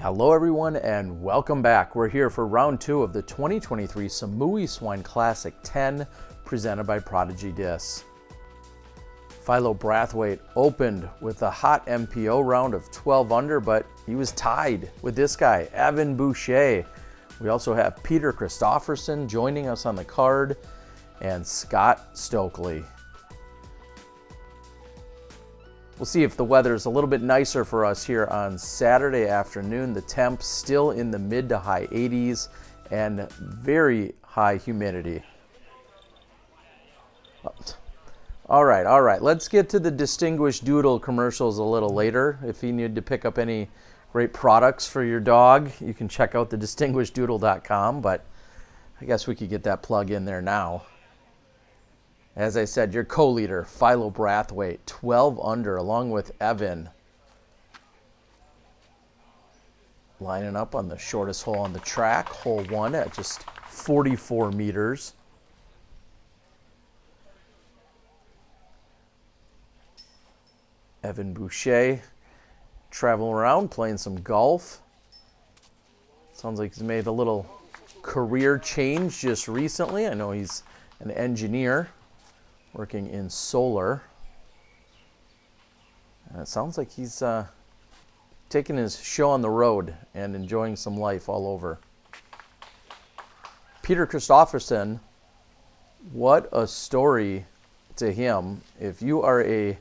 Hello everyone and welcome back. We're here for round 2 of the 2023 Samui Swine Classic 10 presented by Prodigy Discs. Philo Brathwaite opened with a hot MPO round of 12 under, but he was tied with this guy, Boucher. We also have Peter Christoffersen joining us on the card and Scott Stokely. We'll see if the weather is a little bit nicer for us here on Saturday afternoon. The temps still in the mid to high 80s and very high humidity. All right. Let's get to the Distinguished Doodle commercials a little later. If you need to pick up any great products for your dog, you can check out the distinguisheddoodle.com, but I guess we could get that plug in there now. As I said, your co-leader, Philo Brathwaite, 12 under, along with Evan. Lining up on the shortest hole on the track, hole 1 at just 44 meters. Evan Boucher traveling around, playing some golf. Sounds like he's made a little career change just recently. I know he's an engineer working in solar. And it sounds like he's taking his show on the road and enjoying some life all over. Peter Christoffersen, what a story to him. If you are a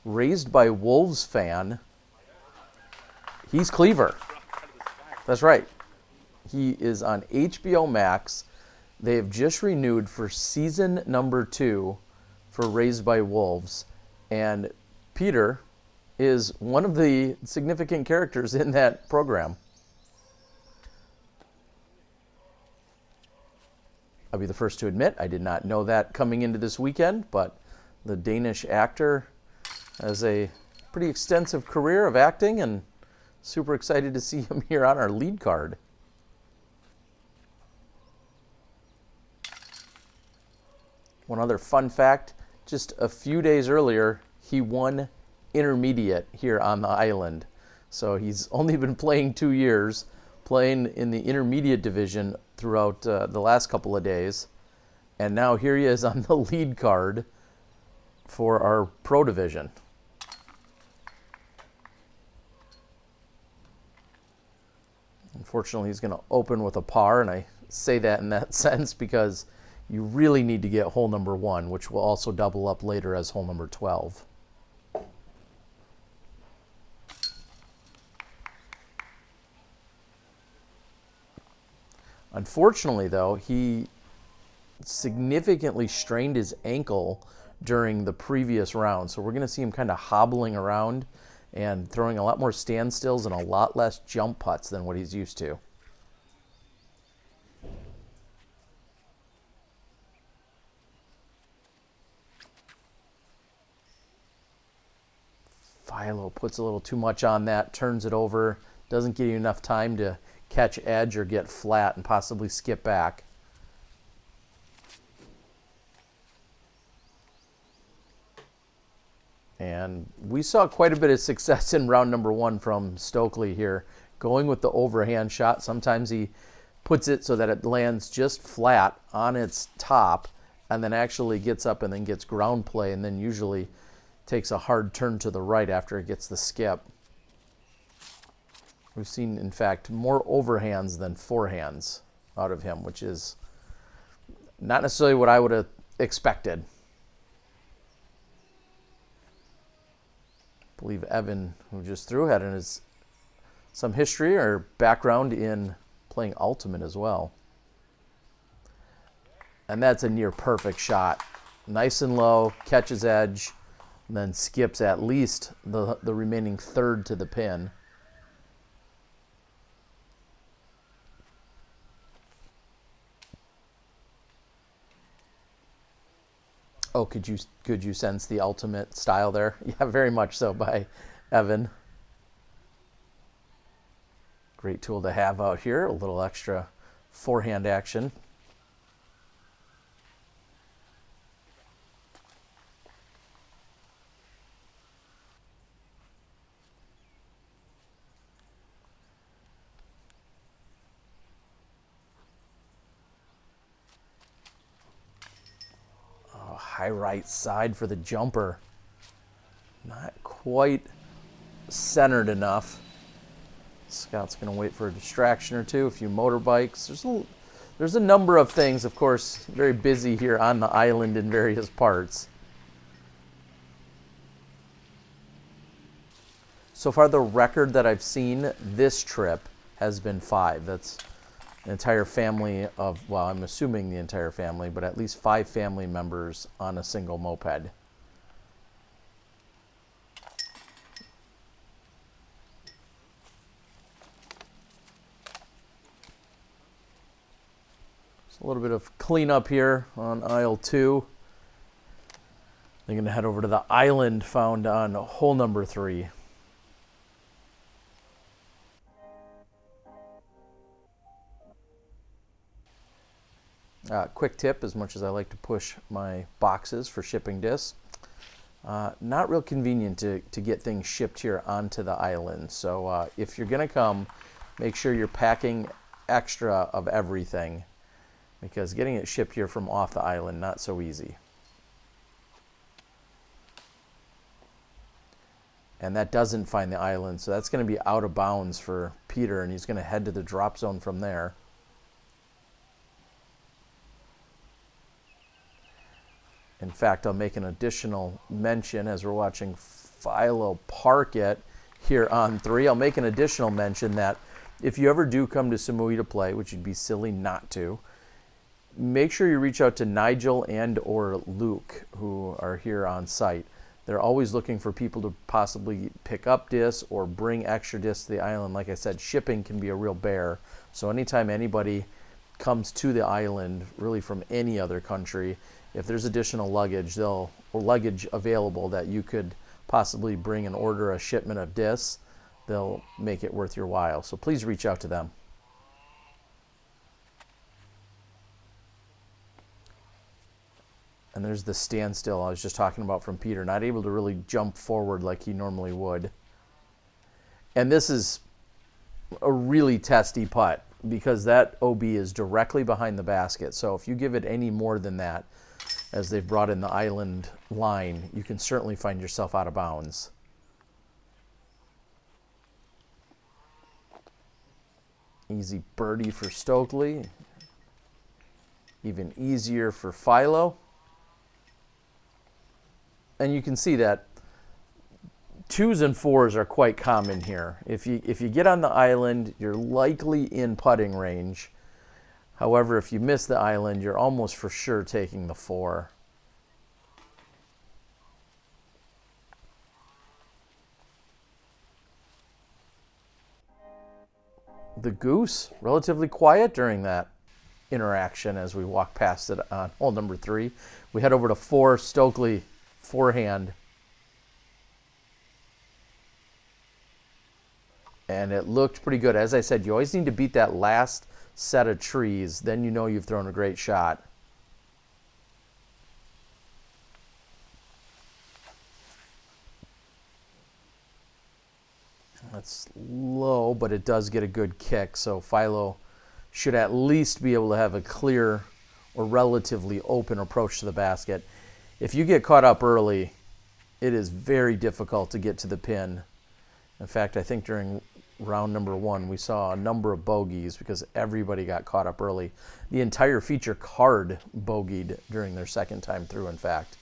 Raised by Wolves fan, he's Cleaver. That's right. He is on HBO Max. They have just renewed for season number 2 for Raised by Wolves. And Peter is one of the significant characters in that program. I'll be the first to admit I did not know that coming into this weekend, but the Danish actor has a pretty extensive career of acting, and super excited to see him here on our lead card. One other fun fact, just a few days earlier, he won intermediate here on the island. So he's only been playing 2 years, playing in the intermediate division throughout the last couple of days. And now here he is on the lead card for our pro division. Unfortunately, he's going to open with a par, and I say that in that sense because you really need to get hole number 1, which will also double up later as hole number 12. Unfortunately, though, he significantly strained his ankle during the previous round. So we're going to see him kind of hobbling around and throwing a lot more standstills and a lot less jump putts than what he's used to. Philo puts a little too much on that, turns it over, doesn't give you enough time to catch edge or get flat and possibly skip back. And we saw quite a bit of success in round number 1 from Stokely here, going with the overhand shot. Sometimes he puts it so that it lands just flat on its top and then actually gets up and then gets ground play, and then usually takes a hard turn to the right after it gets the skip. We've seen, in fact, more overhands than forehands out of him, which is not necessarily what I would have expected. I believe Evan, who just threw, had some history or background in playing ultimate as well. And that's a near perfect shot. Nice and low, catches edge, and then skips at least the remaining third to the pin. Oh, could you sense the ultimate style there? Yeah, very much so by Evan. Great tool to have out here, a little extra forehand action. high right side for the jumper. Not quite centered enough. Scout's going to wait for a distraction or two, a few motorbikes. There's a number of things, of course, very busy here on the island in various parts. So far, the record that I've seen this trip has been 5. That's an entire family of, well, I'm assuming the entire family, but at least 5 family members on a single moped. A little bit of cleanup here on aisle 2. They're going to head over to the island found on hole number 3. Quick tip, as much as I like to push my boxes for shipping discs, not real convenient to get things shipped here onto the island. So if you're going to come, make sure you're packing extra of everything, because getting it shipped here from off the island, not so easy. And that doesn't find the island, so that's going to be out of bounds for Peter, and he's going to head to the drop zone from there. In fact, I'll make an additional mention as we're watching Philo park it here on 3. I'll make an additional mention that if you ever do come to Samui to play, which would be silly not to, make sure you reach out to Nigel and or Luke, who are here on site. They're always looking for people to possibly pick up discs or bring extra discs to the island. Like I said, shipping can be a real bear. So anytime anybody comes to the island, really from any other country, if there's additional luggage, or luggage available that you could possibly bring and order a shipment of discs, they'll make it worth your while. So please reach out to them. And there's the standstill I was just talking about from Peter, not able to really jump forward like he normally would. And this is a really testy putt, because that OB is directly behind the basket. So if you give it any more than that, as they've brought in the island line, you can certainly find yourself out of bounds. Easy birdie for Stokely. Even easier for Philo. And you can see that 2s and 4s are quite common here. If you get on the island, you're likely in putting range. However, if you miss the island, you're almost for sure taking the 4. The Goose, relatively quiet during that interaction as we walk past it on hole number 3. We head over to 4, Stokely, forehand. And it looked pretty good. As I said, you always need to beat that last set of trees, then you know you've thrown a great shot. That's low, but it does get a good kick, so Philo should at least be able to have a clear or relatively open approach to the basket. If you get caught up early, it is very difficult to get to the pin. In fact, I think during round number 1, we saw a number of bogeys because everybody got caught up early. The entire feature card bogeyed during their second time through, in fact.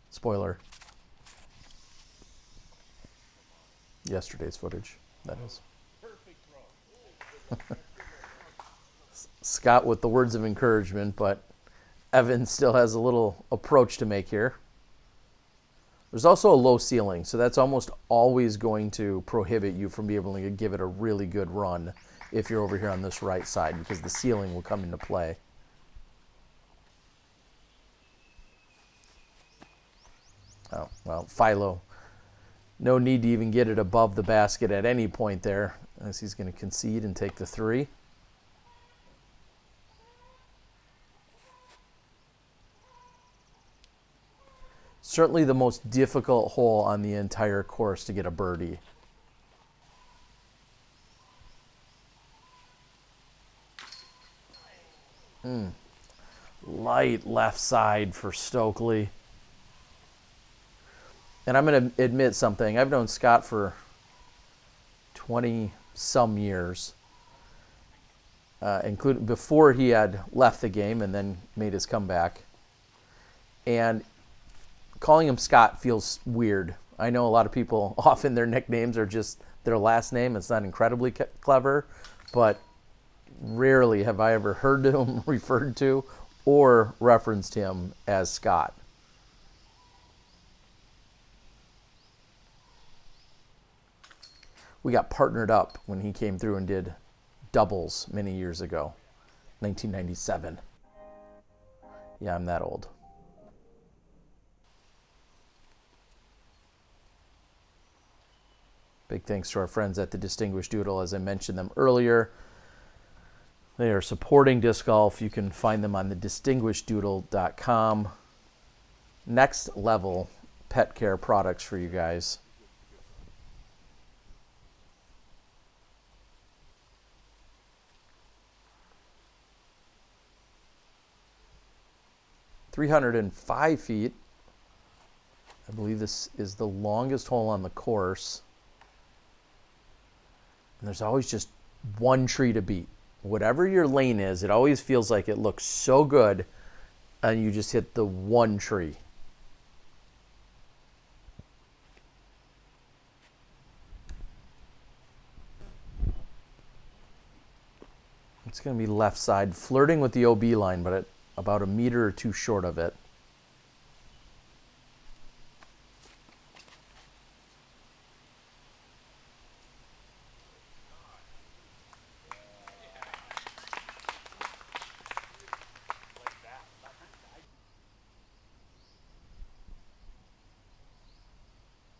Spoiler. Yesterday's footage, that is. Scott with the words of encouragement, but Evan still has a little approach to make here. There's also a low ceiling, so that's almost always going to prohibit you from being able to give it a really good run if you're over here on this right side, because the ceiling will come into play. Oh, well, Philo, no need to even get it above the basket at any point there, as he's going to concede and take the 3. Certainly the most difficult hole on the entire course to get a birdie. Light left side for Stokely. And I'm going to admit something. I've known Scott for 20 some years, including before he had left the game and then made his comeback. And calling him Scott feels weird. I know a lot of people, often their nicknames are just their last name. It's not incredibly clever, but rarely have I ever heard him referred to or referenced him as Scott. We got partnered up when he came through and did doubles many years ago, 1997. Yeah, I'm that old. Big thanks to our friends at the Distinguished Doodle. As I mentioned them earlier, they are supporting disc golf. You can find them on the distinguisheddoodle.com. Next level pet care products for you guys. "305 feet. I believe this is the longest hole on the course. And there's always just one tree to beat. Whatever your lane is, it always feels like it looks so good, and you just hit the one tree. It's going to be left side, flirting with the OB line, but at about a meter or two short of it.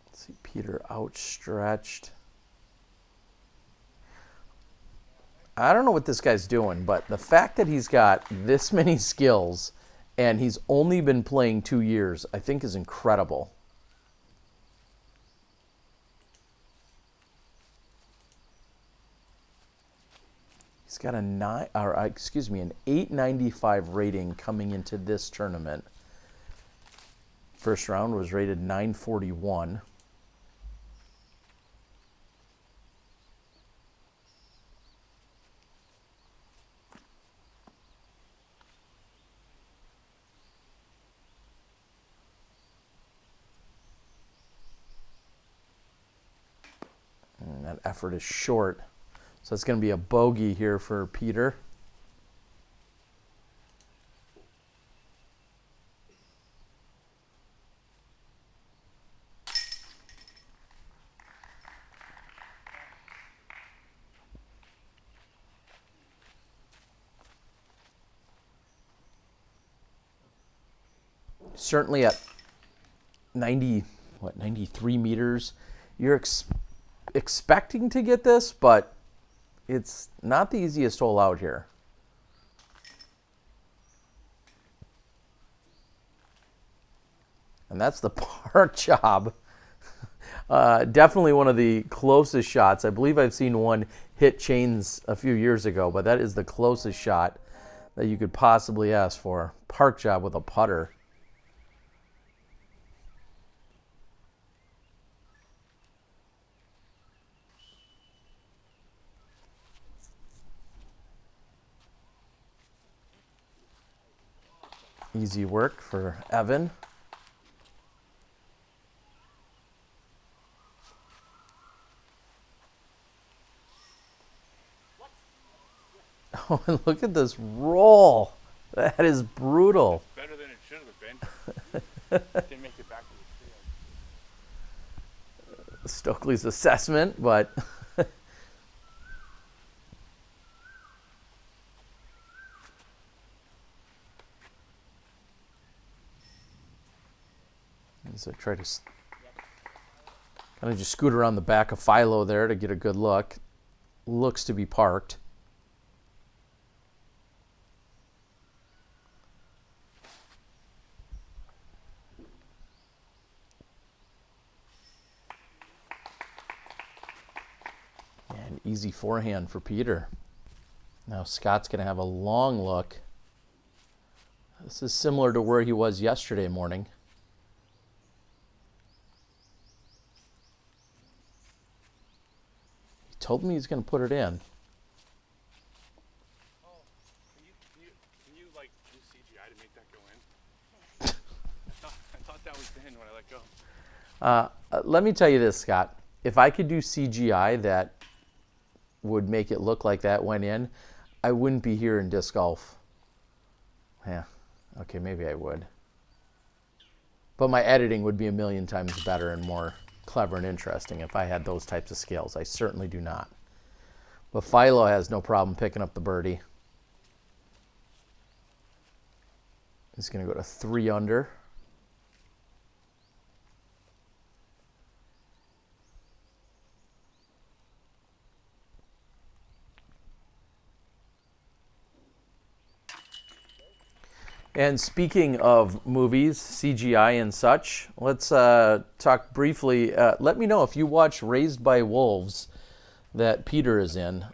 Let's see, Peter outstretched. I don't know what this guy's doing, but the fact that he's got this many skills and he's only been playing 2 years, I think is incredible. He's got an 895 rating coming into this tournament. First round was rated 941. And that effort is short. So it's going to be a bogey here for Peter. Certainly at 93 meters, you're expecting to get this, but it's not the easiest hole out here. And that's the par job. Definitely one of the closest shots. I believe I've seen one hit chains a few years ago, but that is the closest shot that you could possibly ask for. Park job with a putter. Easy work for Evan. Oh, and look at this roll. That is brutal. Better than it should have been. Didn't make it back to the field. Stokely's assessment, but so try to kind of just scoot around the back of Philo there to get a good look. Looks to be parked. And easy forehand for Peter. Now Scott's going to have a long look. This is similar to where he was yesterday morning. told me he's going to put it in. Oh, can you like do CGI to make that go in? I thought that was in when I let go. Let me tell you this, Scott. If I could do CGI that would make it look like that went in, I wouldn't be here in disc golf. Yeah, okay, maybe I would. But my editing would be a million times better and more clever and interesting if I had those types of skills. I certainly do not. But Philo has no problem picking up the birdie. He's going to go to 3 under. And speaking of movies, CGI and such, let's talk briefly. Let me know if you watch Raised by Wolves that Peter is in.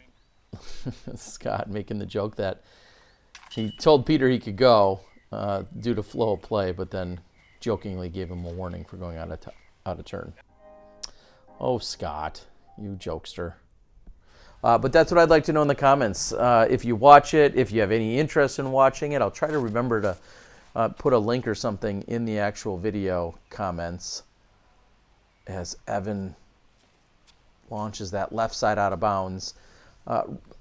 Scott making the joke that he told Peter he could go due to flow of play, but then jokingly gave him a warning for going out of turn. Oh, Scott, you jokester. But that's what I'd like to know in the comments. If you watch it, if you have any interest in watching it, I'll try to remember to put a link or something in the actual video comments as Evan launches that left side out of bounds.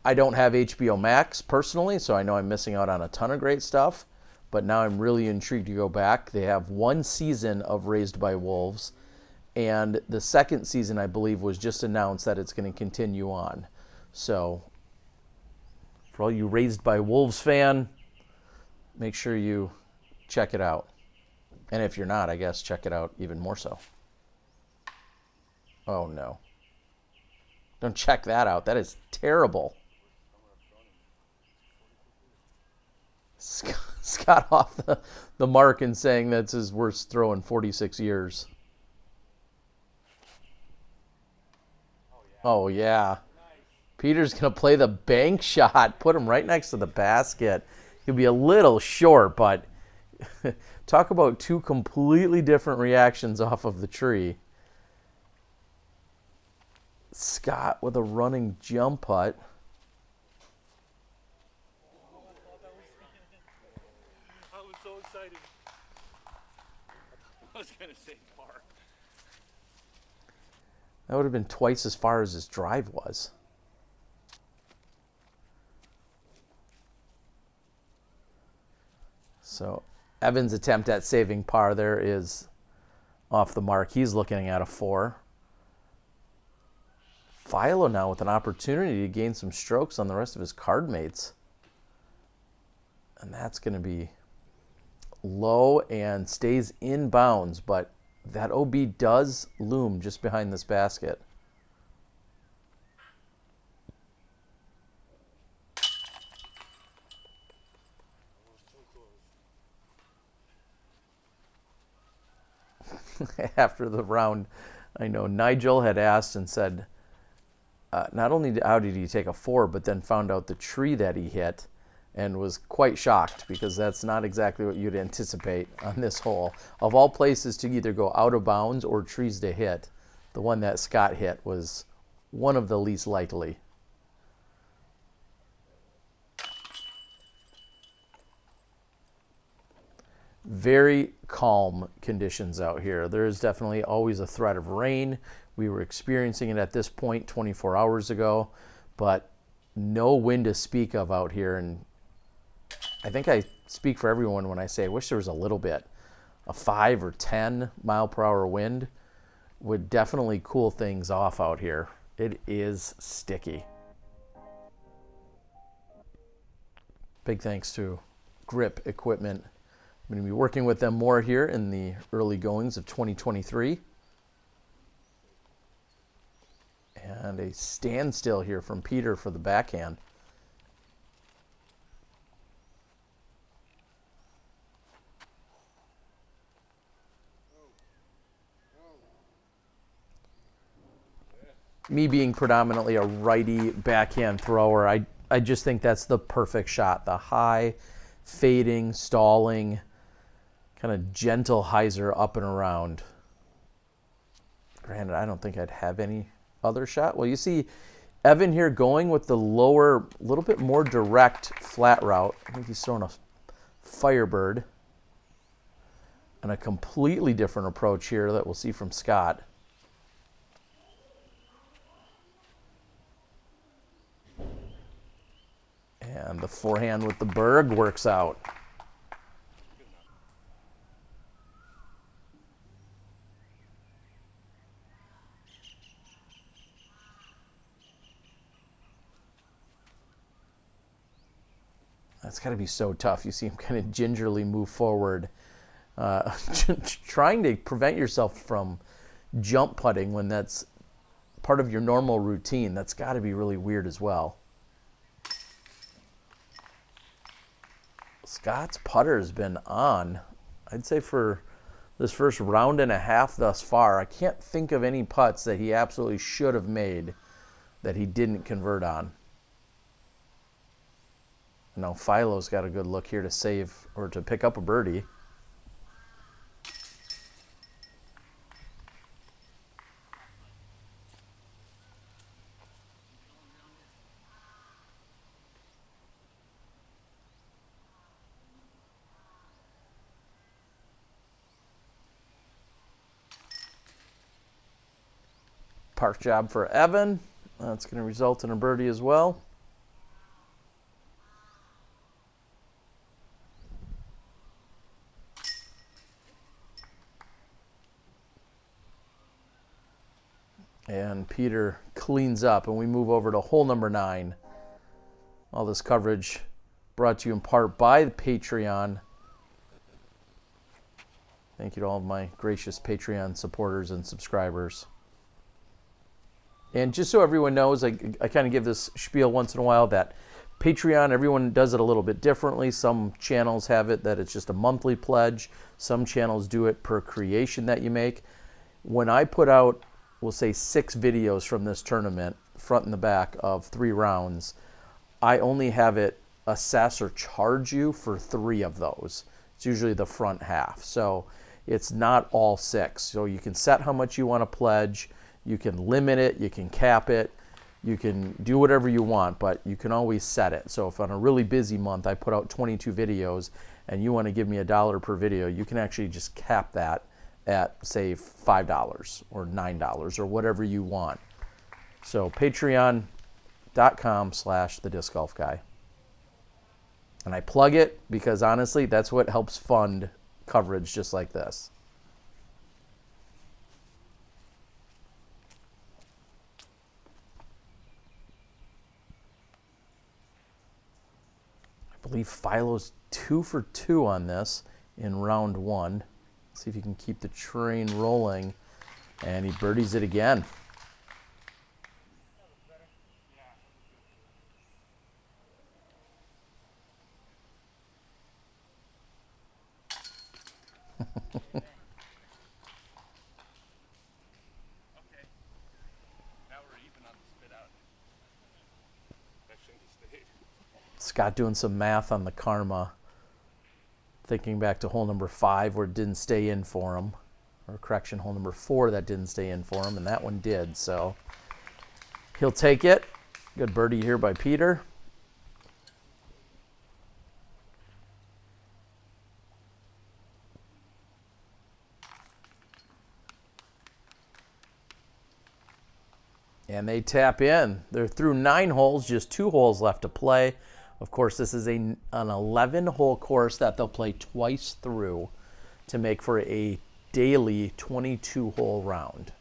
I don't have HBO Max personally, so I know I'm missing out on a ton of great stuff, but now I'm really intrigued to go back. They have 1 season of Raised by Wolves, and the 2nd season, I believe, was just announced that it's going to continue on. So, for all you Raised by Wolves fan, make sure you check it out. And if you're not, I guess, check it out even more so. Oh, no. Don't check that out. That is terrible. Scott off the mark and saying that's his worst throw in 46 years. Oh, yeah. Peter's going to play the bank shot, put him right next to the basket. He'll be a little short, but talk about 2 completely different reactions off of the tree. Scott with a running jump putt. I was so excited. I was going to say far. That would have been twice as far as his drive was. So Evan's attempt at saving par there is off the mark. He's looking at a 4. Philo now with an opportunity to gain some strokes on the rest of his card mates. And that's going to be low and stays in bounds, but that OB does loom just behind this basket. After the round, I know Nigel had asked and said, not only how did he take a 4, but then found out the tree that he hit and was quite shocked because that's not exactly what you'd anticipate on this hole. Of all places to either go out of bounds or trees to hit, the one that Scott hit was one of the least likely. Very calm conditions out here. There is definitely always a threat of rain. We were experiencing it at this point 24 hours ago, but no wind to speak of out here. And I think I speak for everyone when I say I wish there was a little bit. A 5 or 10 mile per hour wind would definitely cool things off out here. It is sticky. Big thanks to Grip Equipment. I'm going to be working with them more here in the early goings of 2023. And a standstill here from Peter for the backhand. Me being predominantly a righty backhand thrower, I just think that's the perfect shot. The high, fading, stalling, kind of gentle hyzer up and around. Granted, I don't think I'd have any other shot. Well, you see Evan here going with the lower, a little bit more direct flat route. I think he's throwing a Firebird. And a completely different approach here that we'll see from Scott. And the forehand with the Berg works out. That's got to be so tough. You see him kind of gingerly move forward, trying to prevent yourself from jump putting when that's part of your normal routine. That's got to be really weird as well. Scott's putter has been on, I'd say, for this first round and a half thus far. I can't think of any putts that he absolutely should have made that he didn't convert on. Now Philo's got a good look here to save or to pick up a birdie. Park job for Evan. That's going to result in a birdie as well. And Peter cleans up, and we move over to hole number 9. All this coverage brought to you in part by the Patreon. Thank you to all of my gracious Patreon supporters and subscribers. And just so everyone knows, I kind of give this spiel once in a while that Patreon, everyone does it a little bit differently. Some channels have it that it's just a monthly pledge. Some channels do it per creation that you make. When I put out, we'll say 6 videos from this tournament, front and the back of 3 rounds, I only have it assess or charge you for 3 of those. It's usually the front half. So it's not all 6. So you can set how much you want to pledge. You can limit it. You can cap it. You can do whatever you want, but you can always set it. So if on a really busy month I put out 22 videos and you want to give me $1 per video, you can actually just cap that at, say, $5 or $9 or whatever you want. So patreon.com/thediscgolfguy. And I plug it because, honestly, that's what helps fund coverage just like this. I believe Philo's 2 for 2 on this in round 1. See if he can keep the train rolling. And he birdies it again. Okay. Now we're even on the spit out. That shouldn't have stayed. Scott doing some math on the karma. Thinking back to hole number 5 where it didn't stay in for him. Or correction, hole number 4 that didn't stay in for him, and that one did. So he'll take it. Good birdie here by Peter. And they tap in. They're through 9 holes, just 2 holes left to play. Of course, this is an 11-hole course that they'll play twice through to make for a daily 22-hole round.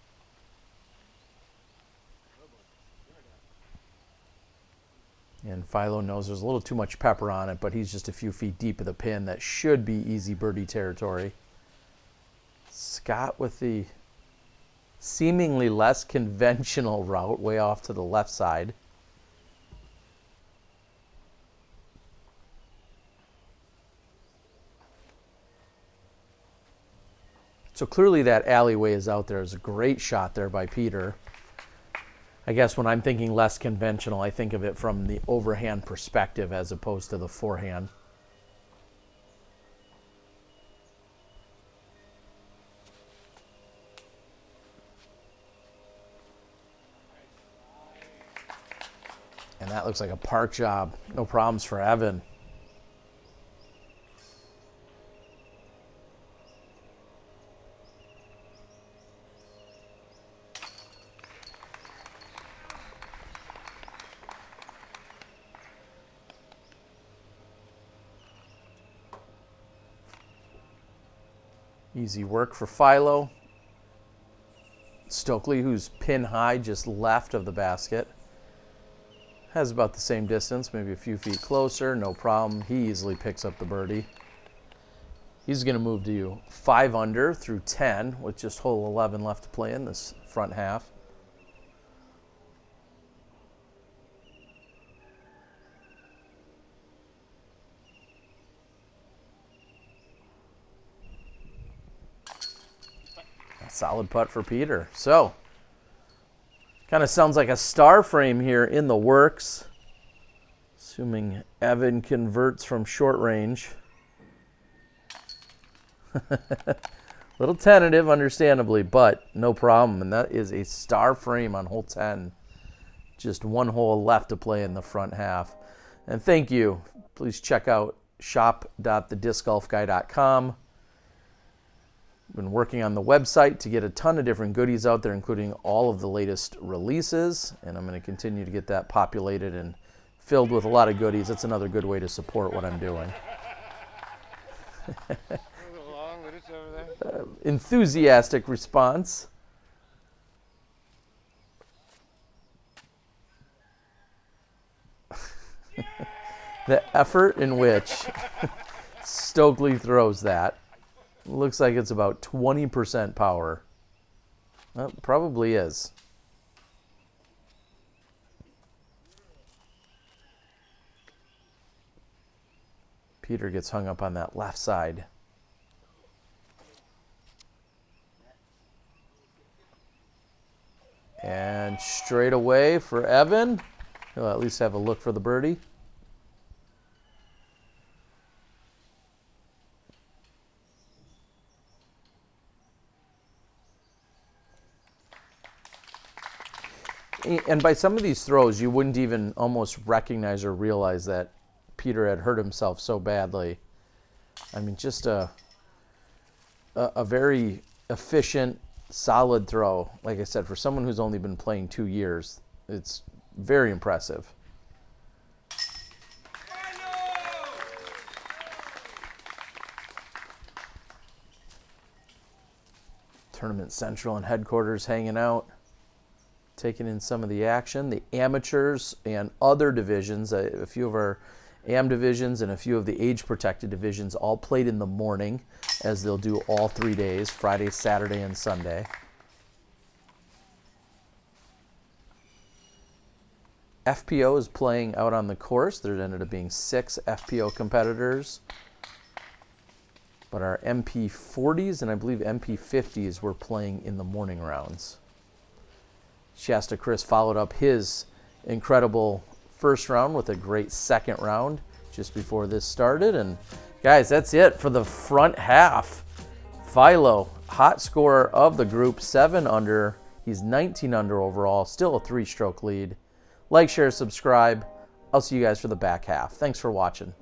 And Philo knows there's a little too much pepper on it, but he's just a few feet deep of the pin. That should be easy birdie territory. Scott with the seemingly less conventional route way off to the left side. So clearly that alleyway is out there. It's a great shot there by Peter. I guess when I'm thinking less conventional, I think of it from the overhand perspective as opposed to the forehand. And that looks like a park job. No problems for Evan. Easy work for Philo. Stokely, who's pin high just left of the basket, has about the same distance, maybe a few feet closer, no problem. He easily picks up the birdie. He's going to move to 5 under through 10 with just hole 11 left to play in this front half. Solid putt for Peter. So, kind of sounds like a star frame here in the works. Assuming Evan converts from short range. Little tentative, understandably, but no problem. And that is a star frame on hole 10. Just 1 hole left to play in the front half. And thank you. Please check out shop.thediscgolfguy.com. Been working on the website to get a ton of different goodies out there, including all of the latest releases, and I'm going to continue to get that populated and filled with a lot of goodies. That's another good way to support what I'm doing. Enthusiastic response. The effort in which Stokely throws that. Looks like it's about 20% power. Well, probably is. Peter gets hung up on that left side. And straight away for Evan. He'll at least have a look for the birdie. And by some of these throws, you wouldn't even almost recognize or realize that Peter had hurt himself so badly. I mean, just a very efficient, solid throw. Like I said, for someone who's only been playing 2 years, it's very impressive. Tournament Central and headquarters hanging out, taking in some of the action. The amateurs and other divisions, a few of our AM divisions and a few of the age-protected divisions all played in the morning, as they'll do all 3 days, Friday, Saturday, and Sunday. FPO is playing out on the course. There ended up being 6 FPO competitors. But our MP40s and I believe MP50s were playing in the morning rounds. Shasta Chris followed up his incredible first round with a great second round just before this started. And guys, that's it for the front half. Philo, hot scorer of the group, 7 under. He's 19 under overall, still a 3-stroke lead. Like, share, subscribe. I'll see you guys for the back half. Thanks for watching.